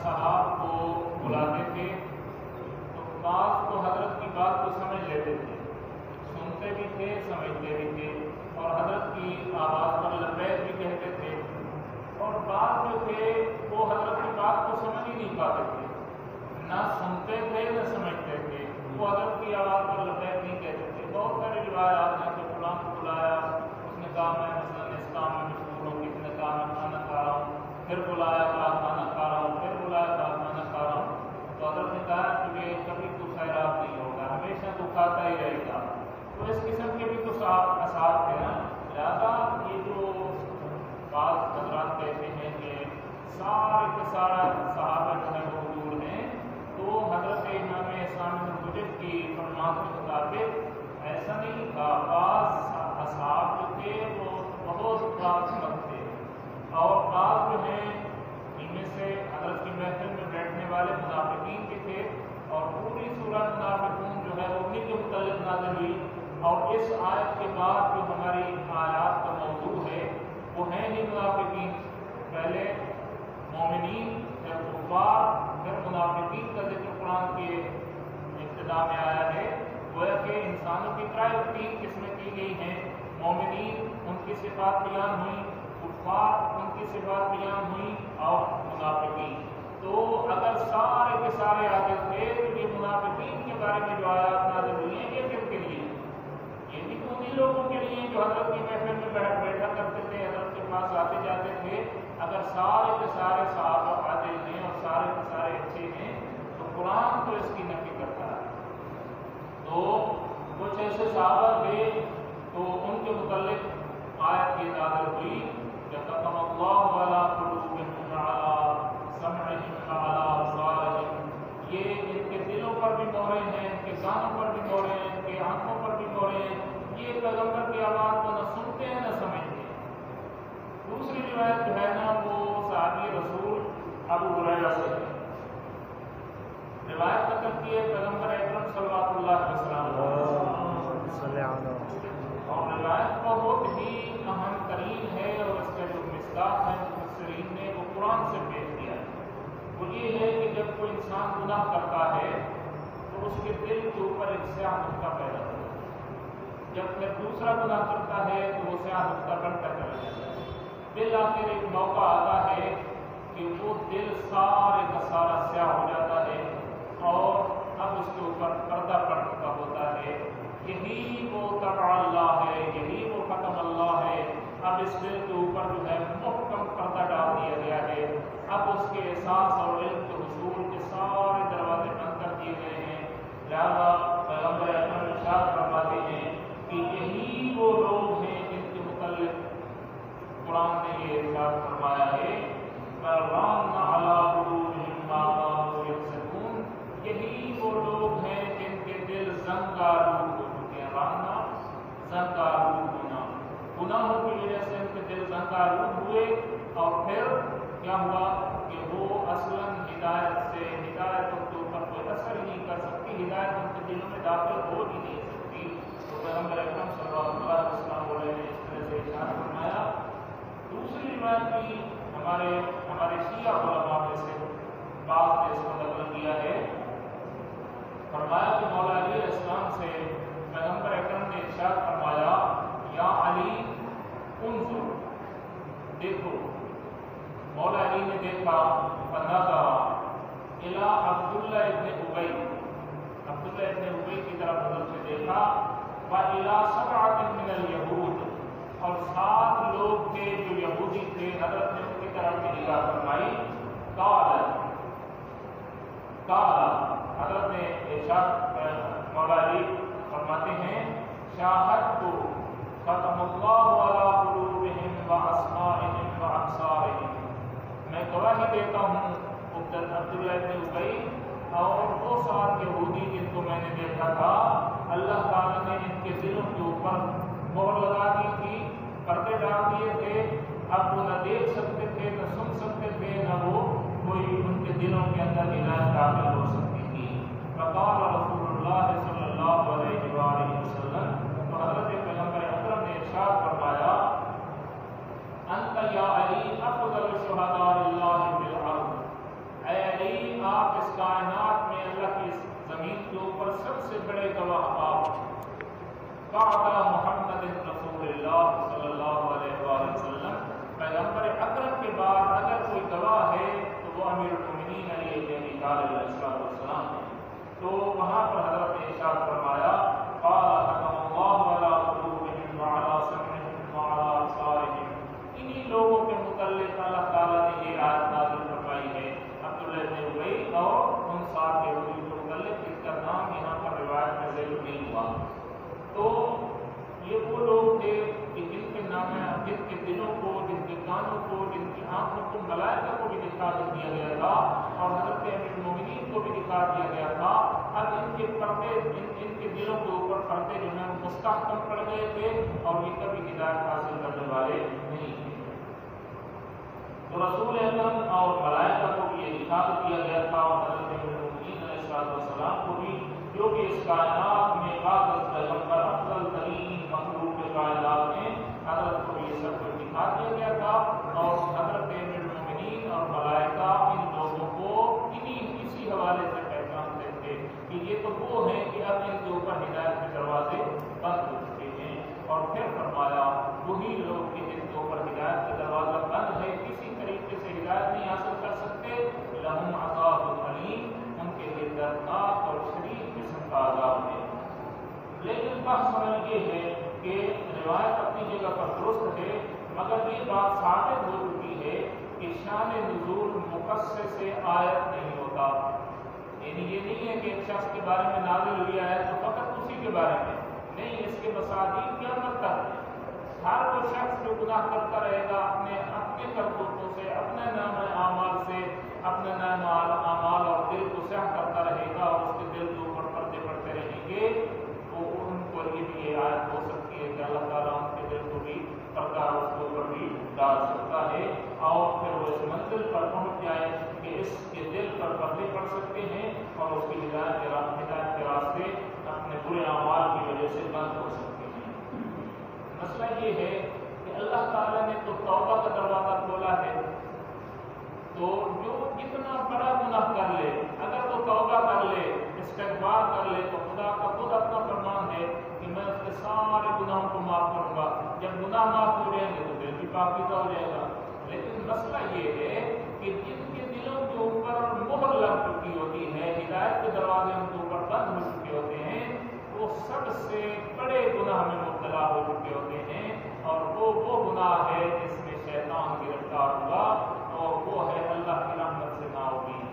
اصحاب کو بلاتے تھے تو بعض تو حضرت کی بات کو سمجھ لیتے تھے، سنتے بھی تھے سمجھتے بھی تھے، اور حضرت کی آواز پر لبیک بھی کہتے تھے، اور بعض جو تھے وہ حضرت کی بات کو سمجھ ہی نہیں پاتے تھے، نہ سنتے تھے نہ سمجھتے تھے، وہ حضرت کی آواز پر لبیک نہیں کہتے تھے۔ بہت سارے روایات ہیں کہ فلاں کو بلایا، اس نے کہا میں مثلاً اس کام میں مشغول ہوں، کسی نے کہا میں کھانا کھا رہا ہوں، پھر بلایا کہا کھانا کھا رہا ہوں، پھر بلایا کہا کھانا کھا رہا ہوں، تو حضرت نے کہا کہ کبھی تو خیرات نہیں ہوگا، ہمیشہ تو کھاتا ہی رہے گا۔ تو اس قسم کے بھی تو اثار تھے نا، لہٰذا یہ جو بعض حضرات کہتے ہیں کہ سارے کے سارا صحابہ جو ہے وہ حضور ہیں، تو حضرت امام ثامن المجد کی فرمان کے مطابق ایسا نہیں تھا۔ بعض اصحاب جو تھے وہ بہت باقسمت تھے، اور بعض جو ہیں ان میں سے حضرت کی محفل میں بیٹھنے والے منافقین کے تھے، اور پوری سورہ منافقون جو ہے انہیں کے متعلق نازل ہوئی، اور اس آیت کے بعد جو ہماری آیات کا موضوع ہے وہ ہیں ہی منافقین، پہلے مومنین پھر کفار پھر منافقین کا ذکر قرآن کے ابتدا میں آیا ہے۔ گویا کہ انسانوں کی تین قسمیں کی گئی ہیں، مومنین ان کی صفات بیان ہوئی، کفار ان کی صفات بیان ہوئی، اور منافقین۔ تو اگر سارے کے سارے آگے تھے تو یہ منافقین کے بارے میں جو آیات نازل ہوئی ہیں یہ کن کے لیے؟ یہ بھی تو انہیں لوگوں کے لیے جو حضرت کی محفل میں بیٹھا کرتے تھے، حضرت کے پاس آتے جاتے تھے۔ اگر سارے کے سارے صحابہ عادل ہیں اور سارے کے سارے اچھے ہیں تو قرآن تو اس کی نفی کرتا ہے۔ تو کچھ ایسے صحابہ تھے تو ان کے متعلق آیت یہ نازل ہوئی کہ ختم اللہ علی قلوبہم وعلی سمعہم وعلی ابصارہم، یہ ان کے دلوں پر بھی مہریں ہیں، ان کے کانوں پر بھی مہریں ہیں، ان کے آنکھوں پر بھی مہریں ہیں، یہ پیغمبر کی آواز کو نہ سنتے ہیں نہ سمجھتے ہیں۔ دوسری روایت جو ہے نا وہ صحابی رسول ابو ہریرہ سے ہے، روایت نقل کی ہے پیغمبر اکرم صلی اللہ علیہ وسلم، اور روایت بہت ہی اہم ترین ہے، اور اس کا جو مصداق ہے مفسرین نے وہ قرآن سے پیش کیا ہے۔ وہ یہ ہے کہ جب کوئی انسان گناہ کرتا ہے تو اس کے دل کے اوپر ایک سیاہ نقطہ پیدا ہوتا ہے، جب پھر دوسرا گناہ کرتا ہے تو وہ سیاہ نقطہ بڑھتا چلا جاتا ہے، دل آخر ایک موقع آتا ہے کہ وہ دل سارے کا سارا سیاہ ہو جاتا ہے، اور اب اس کے اوپر پردہ پڑ چکا ہوتا ہے۔ یہی وہ طبع اللہ ہے، یہی وہ ختم اللہ ہے۔ اب اس دل کے اوپر جو ہے محکم پردہ ڈال دیا گیا ہے، اب اس کے احساس اور علم کے حصول کے سارے دروازے بند کر دیے گئے ہیں۔ لہٰذا پیغمبر اکرم ارشاد فرماتے ہیں کہ یہی وہ لوگ ہیں جن کے متعلق قرآن نے یہ ارشاد فرمایا ہے فَرَانَ عَلَىٰ قُلُوبِهِم مَّا كَانُوا يَكْسِبُونَ، یہی وہ لوگ ہیں جن کے دل زنگآلود ہو چکے ہیں۔ رانا زنگآلود ہونا، گناہوں کی وجہ سے ان کے دل زنگآلود ہوئے، اور پھر کیا ہوا کہ وہ اصلاً ہدایت ان کے اوپر کوئی اثر ہی نہیں کر سکتی، ہدایت ان کے دلوں میں داخل ہو ہی نہیں سکتی۔ تو پیغمبر اکرم صلی اللہ علیہ وسلم نے اس طرح سے ارشاد فرمایا۔ دوسری روایت بھی ہمارے شیعہ علماء میں سے بعض نے اس کو نقل کیا ہے، فرمایا کہ مولا علی علیہ السلام سے پیغمبر اکرم نے ارشاد فرمایا یا علی انظر، دیکھو۔ مولا علی نے دیکھا، فنظر الی عبداللہ ابن ابی کی طرف نظر سے دیکھا، وَإِلَىٰ سَبْعَةٍ مِّنَ الْيَهُودِ، اور 7 لوگ تھے جو یہودی تھے، حضرت نے ان کی طرف بھی نگاہ فرمائی۔ قال حضرت نے ارشاد مولا علی فرماتے ہیں شاہدت ختم اللہ علی قلوبہم واسماعہم وابصارہم، میں گواہی دیتا ہوں عبداللہ ابن ابی اور وہ 7 یہودی جن کو میں نے دیکھا تھا، اللہ تعالیٰ نے ان کے دلوں کے اوپر مہر لگا دی تھی، پردے ڈال دیے تھے، اب وہ نہ دیکھ سکتے تھے نہ سن سکتے تھے، نہ وہ کوئی ان کے دلوں کے اندر ہدایت داخل ہو سکتی تھی۔ فقال رسول اللہ صلی اللہ علیہ وآلہ وسلم، تو حضرت پیغمبر اکرم نے ارشاد فرمایا انت یا علی افضل شہداء اللہ فی الارض، اے آپ اس کائنات میں اللہ کی اس زمین کے اوپر سب سے بڑے گواہ آپ بعد محمد رسول اللہ صلی اللہ علیہ وآلہ وسلم، پیغمبر اکرم کے بعد اگر کوئی گواہ ہے تو وہ امیر المؤمنین علی بن ابی طالب علیہ السلام ہے۔ تو وہاں پر حضرت نے ارشاد فرمایا قال ختم اللہ علی قلوبہم وعلی سمعہم وعلی ابصارہم، انہی لوگوں کے متعلق اللہ تعالیٰ نے یہ آیت نازل فرمائی ہے، عبداللہ بن ابی اور ان سات یہودی کے متعلق جس کا نام یہاں پر روایت میں ذکر نہیں ہوا۔ تو یہ وہ لوگ تھے کہ جن کے نام، جن کے دلوں کو، جن کے کانوں کو، جن کی آنکھوں کو ملائکہ کو بھی دکھا دیا گیا تھا اور حضرت امیر المومنین کو بھی دکھا دیا گیا تھا۔ اب ان کے پردے، ان کے دلوں کے اوپر پردے جو ہیں مستحکم پڑ گئے تھے اور یہ کبھی ہدایت حاصل کرنے والے نہیں تھے۔ تو رسول اکرم اور ملائکہ کو بھی یہ دکھا دیا گیا تھا اور حضرت امیر المومنین علیہ السلام کو بھی، جو کہ اس کائنات میں قابل پیغمبر افضل ترین مخلوق کائنات میں، حضرت کو یہ سب کچھ دکھا دیا گیا تھا اور حضرت امیر المومنین اور ملائکہ ان لوگوں کو اسی حوالے سے پہچانتے تھے کہ یہ تو وہ ہیں کہ اب ان کے اوپر ہدایت کے دروازے بند ہو چکے ہیں۔ اور پھر فرمایا وہی لوگ کہ جن کے اوپر ہدایت کا دروازہ بند ہے، کسی طریقے سے ہدایت نہیں حاصل کر سکتے، لہم عذاب علیم، ان کے لیے دردناک اور شدید قسم کا عذاب ہے۔ لیکن بحث عمل یہ ہے کہ روایت اپنی جگہ پر درست ہے، مگر یہ بات ثابت ہو چکی ہے کہ شان نزول مقصر سے آیت نہیں ہوتا۔ یعنی یہ نہیں ہے کہ ایک شخص کے بارے میں نازل ہوئی ہے تو فقط اسی کے بارے میں نہیں، اس کے مصادیق قیامت تک ہے۔ ہر وہ شخص جو گناہ کرتا رہے گا اپنے کرتوتوں سے، اپنے نام اعمال سے، اپنے نام اعمال اور دل کو سیاہ کرتا رہے گا اور اس کے دل کے اوپر پردے پڑتے رہیں گے، تو ان کو یہ آیت ہو سکتی ہے کہ اللہ تعالیٰ ان کے دل کو بھی پردہ اس کے اوپر بھی ڈال سکتا ہے اور پھر وہ اس منزل پر پہنچ جائے کہ اس کے دل پر پردے پڑ سکتے ہیں اور اس کی ہدایت کے راستے اپنے برے اعمال کی وجہ سے بند ہو سکتے ہیں۔ مسئلہ یہ ہے کہ اللہ تعالیٰ نے تو توبہ کا دروازہ کھولا ہے، تو جو جتنا بڑا گناہ کر لے، اگر وہ توبہ کر لے، استغفار کر لے، تو خدا کا خود اپنا فرمان ہے کہ میں اس کے سارے گناہوں کو معاف کروں گا۔ جب گناہ معاف ہو جائیں گے تو دل بھی پاکیزہ ہو جائے گا۔ لیکن مسئلہ یہ ہے کہ جن کے دلوں کے اوپر مہر لگ چکی ہوتی ہے، ہدایت کے دروازے ان کے اوپر بند ہو چکے ہوتے ہیں، وہ سب سے بڑے گناہ میں مبتلا ہو چکے ہوتے ہیں اور وہ گناہ ہے جس میں شیطان گرفتار ہوا اور وہ ہے اللہ کی رحمت سے نا امید۔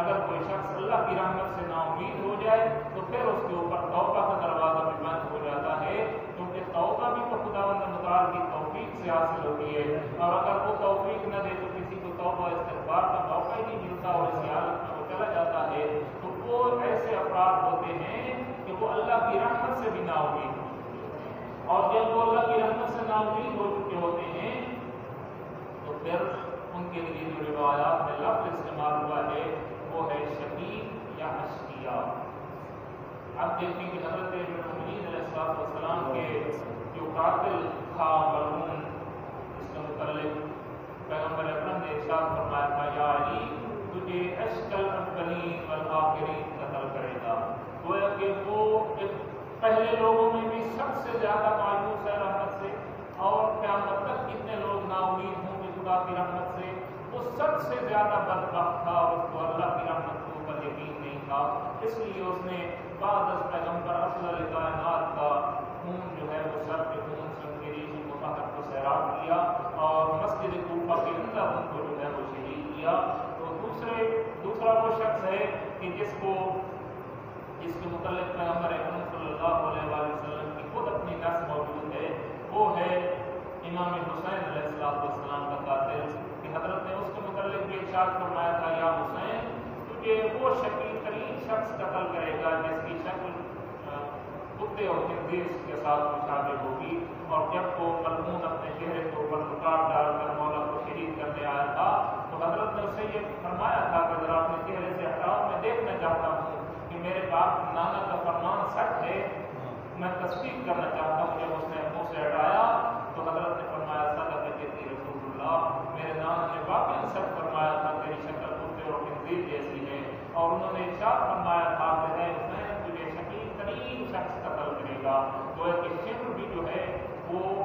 اگر کوئی شخص اللہ کی رحمت سے نا امید ہو جائے تو پھر اس کے اوپر توبہ کا دروازہ بھی بند ہو جاتا ہے، کیونکہ توبہ بھی تو خداوند متعال کی توفیق سے حاصل ہوتی ہے، اور اگر وہ توفیق نہ دے تو کسی کو توبہ استغفار کا موقع ہی نہیں ملتا اور اس حالت میں وہ چلا جاتا ہے، تو وہ ایسے افراد ہوتے ہیں کہ وہ اللہ کی رحمت سے بھی نا امید ہوتے ہیں، اور جب وہ اللہ کی رحمت سے نا امید ہو چکے ہوتے ہیں تو پھر ان کے لیے جو روایات میں لفظ استعمال ہوا ہے وہ ہے شہید یا اشقیا۔ اب دیکھیں کہ حضرت المومنین علیہ السلام کے جو قاتل تھا مرحوم، اس کے متعلق پیغمبر اکرم نے ارشاد فرمایا تھا یا علی تجھے اشقل الاولین والآخرین قتل کرے گا۔ گویا کہ وہ پہلے لوگوں میں بھی سب سے زیادہ مایوس ہے رحمت سے، اور قیامت تک کتنے لوگ نا امید ہوں گے خدا کی رحمت سے، وہ سب سے زیادہ بدبخت تھا اور اس کو اللہ کی رحمت کے اوپر یقین نہیں تھا، اس لیے اس نے بعد از پیغمبر افضل کائنات کا خون جو ہے وہ سر پہ خون سنگری مطہر کو سیراب کیا اور مسجد کوفہ کے اندر ان کو جو ہے وہ شہید کیا۔ تو دوسرا وہ شخص ہے کہ جس کے متعلق پیغمبر اکرم صلی اللہ علیہ وآلہ وسلم کی خود اپنی نص موجود ہے، وہ ہے امام حسین علیہ السلام کا قاتل، کہ حضرت نے اس کے متعلق بھی ارشاد فرمایا تھا یا حسین تجھے وہ شقی ترین شخص قتل کرے گا جس کی شکل کتے اور خنزیر کے ساتھ مشابہ ہوگی، اور جب وہ مرحوم اپنے چہرے کے اوپر نقاب ڈال کر مولا کو شہید کرنے آیا تھا تو حضرت نے اسے یہ فرمایا تھا کہ ذرا اپنے چہرے سے ہٹاؤ، میں دیکھنا چاہتا ہوں کہ میرے باپ نانا کا فرمان سچ ہے، میں تصدیق کرنا چاہتا ہوں۔ جب اس نے منہ سے ہٹایا تو حضرت نے فرمایا صدق رسول اللہ، میرے نانا نے واقعی سچ فرمایا تھا، تیری شکل کتے اور خنزیر جیسی اور انہوں نے ارشاد فرمایا تھا کہ اے حسین تجھے شقی ترین شخص قتل کرے گا. گویا کہ شمر بھی جو ہے وہ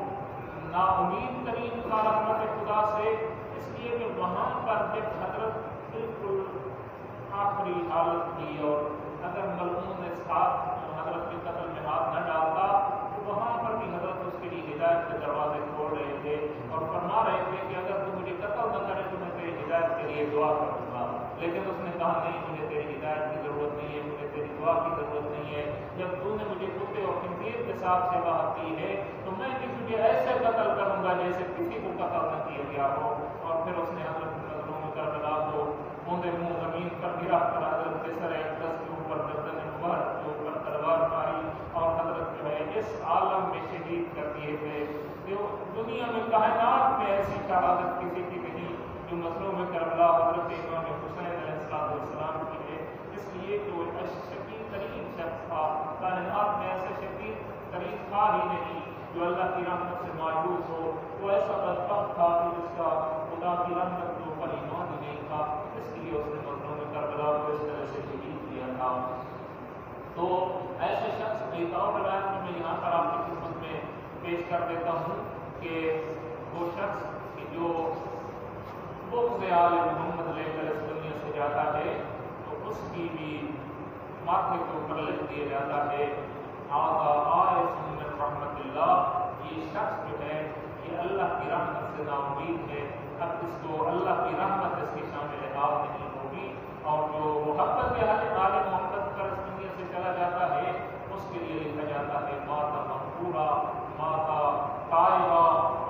نا امید ترین تھا رحمت خدا سے، اس لیے کہ وہاں پر جب حضرت بالکل آخری حالت کی اور اگر ملعون اسحاق حضرت کے قتل میں ہاتھ نہ ڈالتا تو وہاں پر بھی حضرت اس کے لیے ہدایت کے دروازے کھول رہے تھے اور فرما رہے تھے کہ اگر تو مجھے قتل نہ کرے تو میں تیری ہدایت کے لیے دعا کروں گا. لیکن اس نے کہا نہیں، مجھے تیری ہدایت کی ضرورت نہیں ہے، مجھے تیری دعا کی ضرورت نہیں ہے. جب تو نے مجھے کتے اور خنزیر کے ساتھ سے بات کی ہے تو میں بھی تجھے ایسے قتل کروں گا جیسے کسی کو قتل نہ کیا گیا ہو. اور پھر اس نے حضرت مظلوم کربلا کو موندے منہ زمین پر گرا کر حضرت کے سر اقدس کے اوپر گردن مبارک کے اوپر تلوار ماری اور حضرت جو ہے اس عالم میں شہید کر دیے تھے. دنیا میں کائنات میں ایسی شہادت کسی کی نہیں جو مظلوم کربلا حضرت امام حسین علیہ السلام کی ہے. اس لیے کہ وہ شقی ترین شخص تھا. کائنات میں ایسے شقی ترین تھا ہی نہیں جو اللہ کی رحمت سے مایوس ہو. وہ ایسا بدبخت تھا کہ جس کا خدا کی رحمت کے اوپر ایمان ہی نہیں تھا. اس لیے اس نے مظلوم کربلا کو اس طرح سے شہید کیا تھا. تو ایسے شخص ایک اور روایت میں یہاں پر آپ کی خدمت میں پیش کر دیتا ہوں کہ وہ شخص جو بغض آل محمد لے کر اس دنیا سے جاتا ہے تو اس کی بھی ماتھے کے اوپر لکھ دیا جاتا ہے آئس من رحمت اللہ. یہ شخص جو ہے یہ اللہ کی رحمت سے نا امید ہے. اب اس کو اللہ کی رحمت اس کی شامل حال نہیں ہوگی. اور جو محبت آل محمد پر اس دنیا سے چلا جاتا ہے اس کے لیے لکھا جاتا ہے ماتا مغفورہ، ماتا طائبہ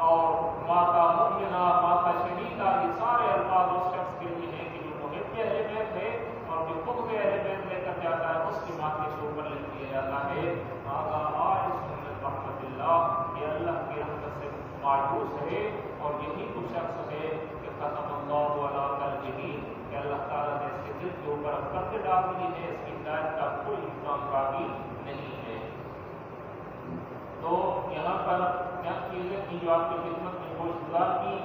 اور ماتا مؤمنہ، ماتا شہیدہ. یہ سارے الفاظ اس شخص کے لیے ہیں کہ جو محب اہل بیت ہے اور جو بغض اہل بیت لے کر جاتا ہے اس کی ماتھے کے اوپر لکھ دیا جاتا ہے ماتا آئس من رحمت اللہ. یہ اللہ کی رحمت سے مایوس ہے اور یہی وہ شخص ہے کہ ختم اللہ علی قلبہ، کہ اللہ تعالیٰ نے اس کے دل کے اوپر پردے ڈال دیے ہیں. اس کی ہدایت کا کوئی امکان باقی نہیں ہے. تو یہاں پر چند چیزیں کی جو آپ کی خدمت میں گوش گزار کی.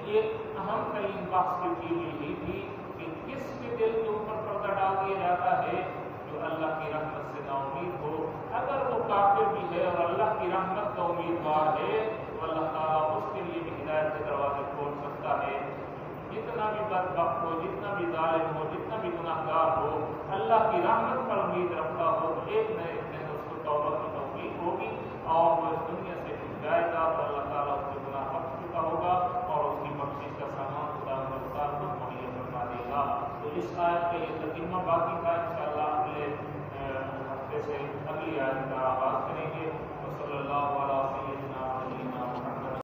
ایک اہم ترین بحث کی ہوئی تھی کہ کس کے دل کے اوپر پردہ ڈال دیا جاتا ہے جو اللہ کی رحمت سے نا امید ہو. اگر وہ کافر بھی ہے اور اللہ کی رحمت کا امیدوار ہے تو اللہ تعالیٰ اس کے لیے بھی ہدایت کے دروازے کھول سکتا ہے. جتنا بھی بدبخت ہو، جتنا بھی ظالم ہو، جتنا بھی گناہ گار ہو، اللہ کی رحمت پر امید رکھتا ہو تو ایک نہ ایک دن اس کو توبہ کی توفیق ہوگی اور وہ اس دنیا سے اٹھ جائے گا تو اللہ تعالیٰ اس کے گناہ بخش چکا ہوگا اور اس کی بخشش کا سامان خدا مختار کو مہیا کروا دے گا. تو اس آیت کا یہ ترجمہ باقی تھا. انشاءاللہ اگلے ہفتے سے اگلی آیت کا آغاز کریں گے.